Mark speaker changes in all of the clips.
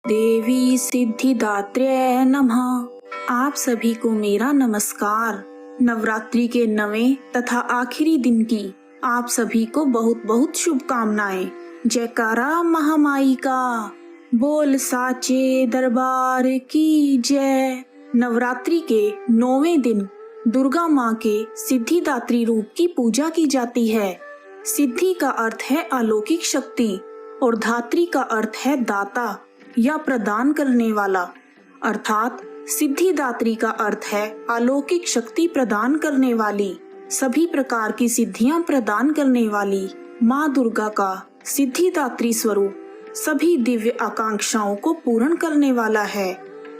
Speaker 1: देवी सिद्धिदात्रे नमः। आप सभी को मेरा नमस्कार। नवरात्रि के 9वें तथा आखिरी दिन की आप सभी को बहुत बहुत शुभकामनाएं। जयकारा महामाई का, बोल साचे दरबार की जय। नवरात्रि के 9वें दिन दुर्गा माँ के सिद्धिदात्री रूप की पूजा की जाती है। सिद्धि का अर्थ है अलौकिक शक्ति और धात्री का अर्थ है दाता या प्रदान करने वाला, अर्थात सिद्धिदात्री का अर्थ है अलौकिक शक्ति प्रदान करने वाली, सभी प्रकार की सिद्धियां प्रदान करने वाली। माँ दुर्गा का सिद्धिदात्री स्वरूप सभी दिव्य आकांक्षाओं को पूर्ण करने वाला है।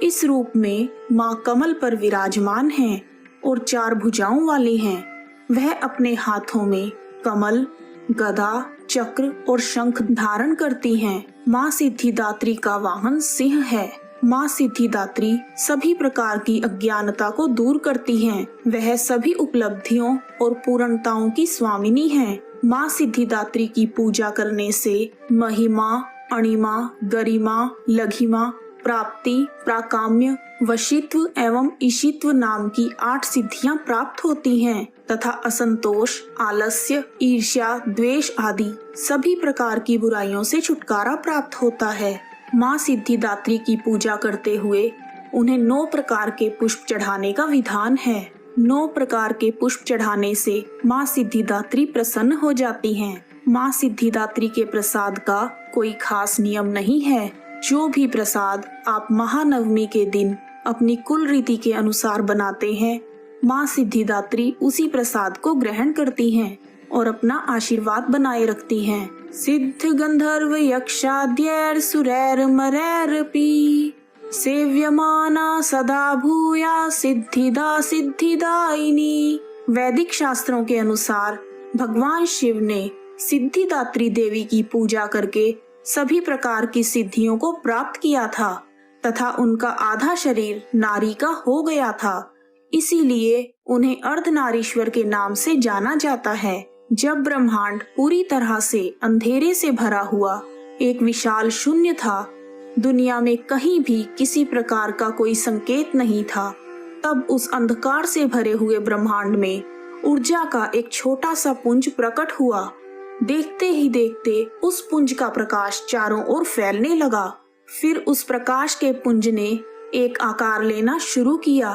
Speaker 1: इस रूप में माँ कमल पर विराजमान हैं और 4 भुजाओं वाली हैं। वह अपने हाथों में कमल, गदा, चक्र और शंख धारण करती हैं। माँ सिद्धिदात्री का वाहन सिंह है। माँ सिद्धिदात्री सभी प्रकार की अज्ञानता को दूर करती हैं। वह सभी उपलब्धियों और पूर्णताओं की स्वामिनी है। माँ सिद्धिदात्री की पूजा करने से महिमा, अणिमा, गरिमा, लघिमा, प्राप्ति, प्राकाम्य, वशित्व एवं ईशित्व नाम की 8 सिद्धियां प्राप्त होती हैं तथा असंतोष, आलस्य, ईर्ष्या, द्वेष आदि सभी प्रकार की बुराइयों से छुटकारा प्राप्त होता है। माँ सिद्धिदात्री की पूजा करते हुए उन्हें 9 प्रकार के पुष्प चढ़ाने का विधान है। 9 प्रकार के पुष्प चढ़ाने से माँ सिद्धिदात्री प्रसन्न हो जाती हैं। माँ सिद्धिदात्री के प्रसाद का कोई खास नियम नहीं है। जो भी प्रसाद आप महानवमी के दिन अपनी कुल रीति के अनुसार बनाते हैं, माँ सिद्धिदात्री उसी प्रसाद को ग्रहण करती हैं और अपना आशीर्वाद बनाए रखती हैं। सिद्ध गंधर्व यक्षाद्यैर सुरैर मरैरपि सेव्यमाना सदा भूया सिद्धिदा सिद्धिदायिनी। वैदिक शास्त्रों के अनुसार भगवान शिव ने सिद्धिदात्री देवी की पूजा करके सभी प्रकार की सिद्धियों को प्राप्त किया था तथा उनका आधा शरीर नारी का हो गया था। इसीलिए उन्हें अर्धनारीश्वर के नाम से जाना जाता है। जब ब्रह्मांड पूरी तरह से अंधेरे से भरा हुआ एक विशाल शून्य था, दुनिया में कहीं भी किसी प्रकार का कोई संकेत नहीं था, तब उस अंधकार से भरे हुए ब्रह्मांड में ऊर्जा का एक छोटा सा पुंज प्रकट हुआ। देखते ही देखते उस पुंज का प्रकाश चारों ओर फैलने लगा। फिर उस प्रकाश के पुंज ने एक आकार लेना शुरू किया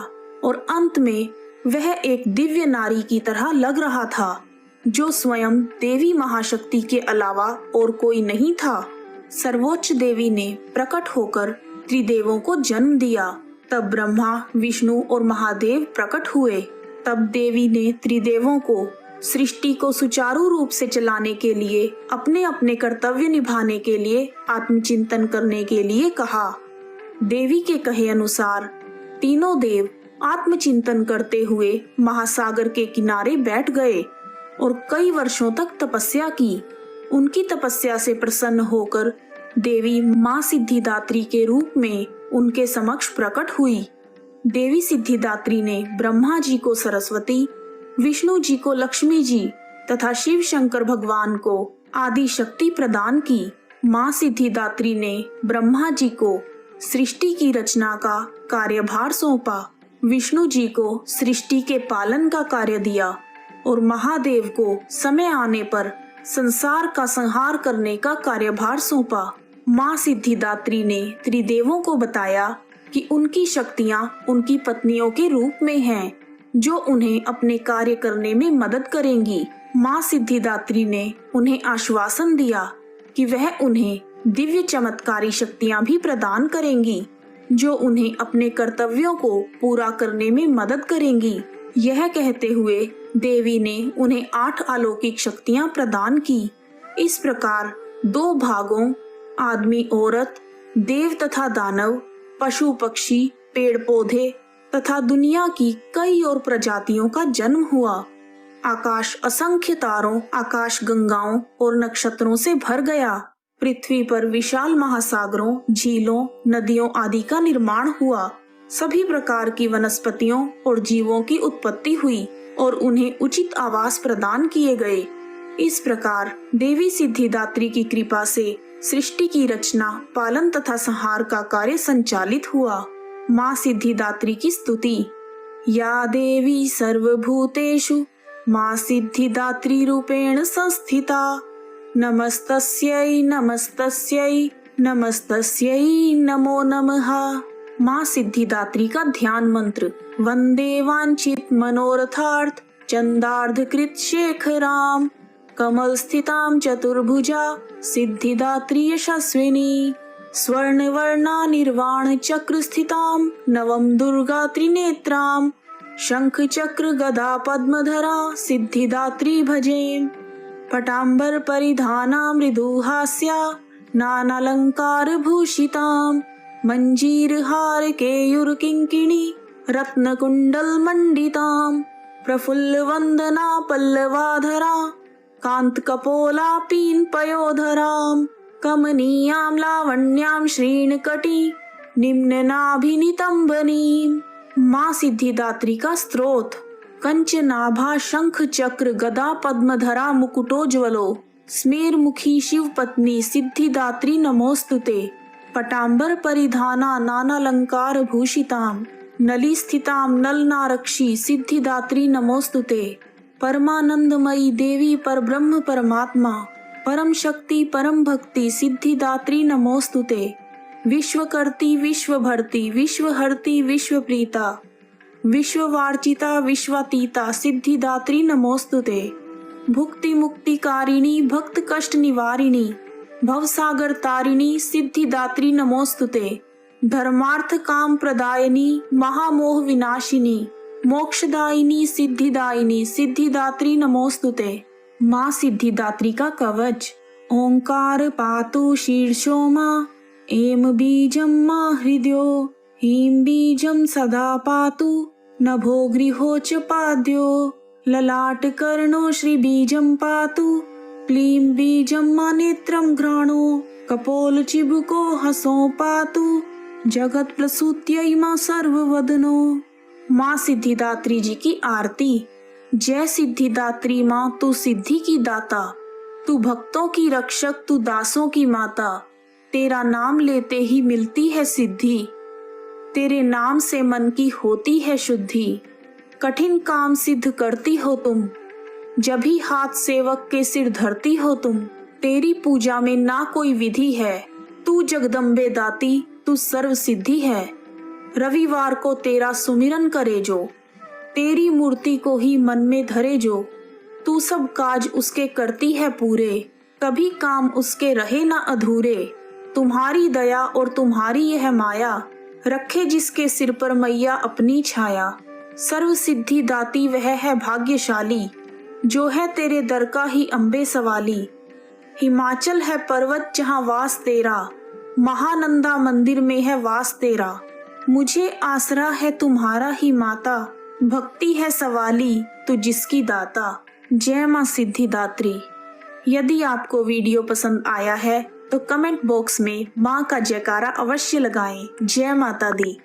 Speaker 1: और अंत में वह एक दिव्य नारी की तरह लग रहा था, जो स्वयं देवी महाशक्ति के अलावा और कोई नहीं था। सर्वोच्च देवी ने प्रकट होकर त्रिदेवों को जन्म दिया। तब ब्रह्मा, विष्णु और महादेव प्रकट हुए। तब देवी ने त्रिदेवों को सृष्टि को सुचारू रूप से चलाने के लिए, अपने अपने कर्तव्य निभाने के लिए, आत्मचिंतन करने के लिए कहा। देवी के कहे अनुसार तीनों देव आत्मचिंतन करते हुए महासागर के किनारे बैठ गए और कई वर्षों तक तपस्या की। उनकी तपस्या से प्रसन्न होकर देवी माँ सिद्धिदात्री के रूप में उनके समक्ष प्रकट हुई। देवी सिद्धिदात्री ने ब्रह्मा जी को सरस्वती, विष्णु जी को लक्ष्मी जी तथा शिव शंकर भगवान को आदि शक्ति प्रदान की। माँ सिद्धिदात्री ने ब्रह्मा जी को सृष्टि की रचना का कार्यभार सौंपा, विष्णु जी को सृष्टि के पालन का कार्य दिया और महादेव को समय आने पर संसार का संहार करने का कार्यभार सौंपा। माँ सिद्धिदात्री ने त्रिदेवों को बताया कि उनकी शक्तियाँ उनकी पत्नियों के रूप में हैं, जो उन्हें अपने कार्य करने में मदद करेंगी। माँ सिद्धिदात्री ने उन्हें आश्वासन दिया कि वह उन्हें दिव्य चमत्कारी शक्तियाँ भी प्रदान करेंगी, जो उन्हें अपने कर्तव्यों को पूरा करने में मदद करेंगी। यह कहते हुए देवी ने उन्हें 8 अलौकिक शक्तियाँ प्रदान की। इस प्रकार 2 भागों, आदमी औरत, देव तथा दानव, पशु पक्षी, पेड़ पौधे तथा दुनिया की कई और प्रजातियों का जन्म हुआ। आकाश असंख्य तारों, आकाश गंगाओं और नक्षत्रों से भर गया। पृथ्वी पर विशाल महासागरों, झीलों, नदियों आदि का निर्माण हुआ। सभी प्रकार की वनस्पतियों और जीवों की उत्पत्ति हुई और उन्हें उचित आवास प्रदान किए गए। इस प्रकार देवी सिद्धिदात्री की कृपा से सृष्टि की रचना, पालन तथा संहार का कार्य संचालित हुआ। माँ सिद्धिदात्री की स्तुति। या देवी सर्वभूतेषु माँ सिद्धिदात्री रूपेण संस्थिता, नमस्तस्यै नमस्तस्यै नमस्तस्यै नमो नमः। माँ सिद्धिदात्री का ध्यान मंत्र। वंदे वांछित मनोरथार्थ चंदार्धकृत शेखराम, कमल स्थितां चतुर्भुजा सिद्धिदात्री यशस्विनी, स्वर्णवर्णा निर्वाण चक्र स्थितां नवम दुर्गा त्रिनेत्रां, शंख चक्र गदा पद्मधरा सिद्धिदात्री भजे। पटांबर परिधाना मृदुहास्या नानालंकार भूषितां, मंजीर हार केयूर किंकिणी रत्न कुंडल मंडितां, प्रफुल्ल वंदना पल्लवाधरा कांत कपोला पीन पयोधरां, कमनीयां लावण्यां श्रीणकटी निम्न नाभिनितंबनीं। माँ सिद्धिदात्री का स्तोत्र। कंचनाभा शंख चक्र गदा पद्मधरा मुकुटोज्वलो, स्मेरमुखी शिव पत्नी सिद्धिदात्री नमोस्तुते। पटांबर परिधाना नानालंकार भूषितां, नली स्थितां नलनारक्षी सिद्धिदात्री नमोस्तुते। परमानंदमयी देवी परब्रह्म परमात्मा परम शक्ति परम भक्ति सिद्धिदात्री नमोस्तुते। विश्वकर्ती विश्वभर्ती विश्वहर्ती विश्वप्रीता विश्ववार्चिता विश्वातीता सिद्धिदात्री नमोस्तुते। भुक्ति मुक्तिकारिणी भक्त कष्ट निवारिणी भवसागर तारिणी सिद्धिदात्री नमोस्तुते। धर्मार्थ काम प्रदायिनी महामोह विनाशिनी मोक्षदायिनी सिद्धिदायिनी सिद्धिदात्री नमोस्तुते। माँ सिद्धिदात्री का कवच। ओंकार पातु शीर्षो माँ, एम बीजम माँ हृदयो, ह्रीं बीजम सदा पातु नभो गृहो च पाद्यो, ललाट कर्णो श्री बीजम पातु, क्लीं बीजम माँ नेत्रम घ्राणो, कपोल चिबुको हसो पातु, जगत प्रसूत्यै माँ सर्ववदनो। माँ सिद्धिदात्री जी की आरती। जय सिद्धिदात्री माँ, तू सिद्धि की दाता, तू भक्तों की रक्षक, तू दासों की माता। तेरा नाम लेते ही मिलती है सिद्धि, तेरे नाम से मन की होती है शुद्धि। कठिन काम सिद्ध करती हो तुम, जब ही हाथ सेवक के सिर धरती हो तुम। तेरी पूजा में ना कोई विधि है, तू जगदम्बे दाती, तू सर्व सिद्धि है। रविवार को तेरा सुमिरन करे जो, तेरी मूर्ति को ही मन में धरे जो, तू सब काज उसके करती है पूरे, कभी काम उसके रहे ना अधूरे। तुम्हारी दया और तुम्हारी यह माया, रखे जिसके सिर पर मैया अपनी छाया। सर्व सिद्धि दाती वह है भाग्यशाली, जो है तेरे दर का ही अम्बे सवाली। हिमाचल है पर्वत जहाँ वास तेरा, महानंदा मंदिर में है वास तेरा। मुझे आसरा है तुम्हारा ही माता, भक्ति है सवाली तू जिसकी दाता। जय माँ सिद्धिदात्री। यदि आपको वीडियो पसंद आया है तो कमेंट बॉक्स में माँ का जयकारा अवश्य लगाएं। जय माता दी।